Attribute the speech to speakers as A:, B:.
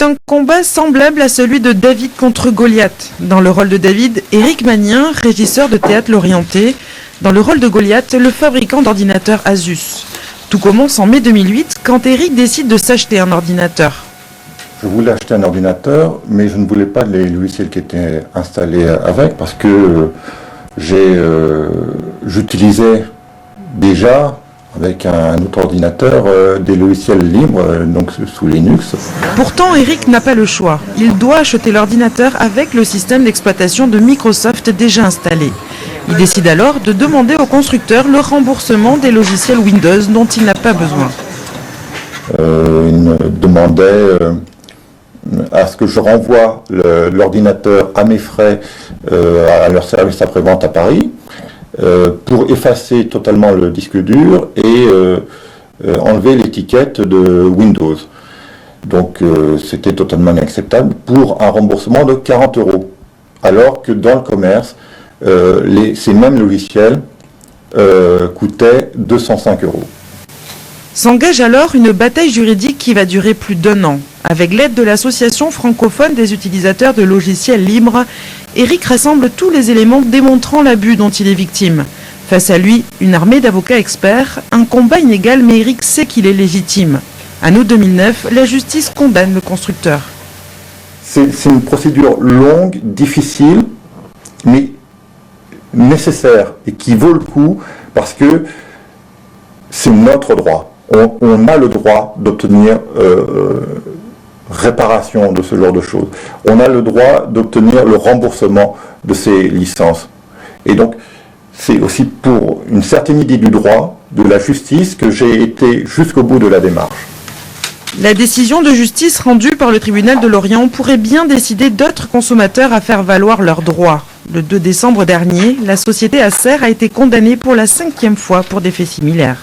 A: C'est un combat semblable à celui de David contre Goliath. Dans le rôle de David, Éric Magnien, régisseur de théâtre L'Orienté. Dans le rôle de Goliath, le fabricant d'ordinateurs Asus. Tout commence en mai 2008 quand Éric décide de s'acheter un ordinateur.
B: Je voulais acheter un ordinateur, mais je ne voulais pas les logiciels qui étaient installés avec parce que j'utilisais déjà avec un autre ordinateur des logiciels libres, donc sous Linux.
A: Pourtant, Éric n'a pas le choix. Il doit acheter l'ordinateur avec le système d'exploitation de Microsoft déjà installé. Il décide alors de demander au constructeur le remboursement des logiciels Windows dont il n'a pas besoin.
B: Il me demandait à ce que je renvoie l'ordinateur à mes frais à leur service après-vente à Paris pour effacer totalement le disque dur et enlever l'étiquette de Windows. Donc c'était totalement inacceptable pour un remboursement de 40 €. Alors que dans le commerce, ces mêmes logiciels coûtaient 205 €.
A: S'engage alors une bataille juridique qui va durer plus d'1 an. Avec l'aide de l'association francophone des utilisateurs de logiciels libres, Éric rassemble tous les éléments démontrant l'abus dont il est victime. Face à lui, une armée d'avocats experts, un combat inégal, mais Éric sait qu'il est légitime. En août 2009, la justice condamne le constructeur.
B: C'est une procédure longue, difficile, mais nécessaire et qui vaut le coup parce que c'est notre droit. On a le droit d'obtenir réparation de ce genre de choses. On a le droit d'obtenir le remboursement de ces licences. Et donc, c'est aussi pour une certaine idée du droit, de la justice, que j'ai été jusqu'au bout de la démarche.
A: La décision de justice rendue par le tribunal de Lorient pourrait bien décider d'autres consommateurs à faire valoir leurs droits. Le 2 décembre dernier, la société Acer a été condamnée pour la 5e fois pour des faits similaires.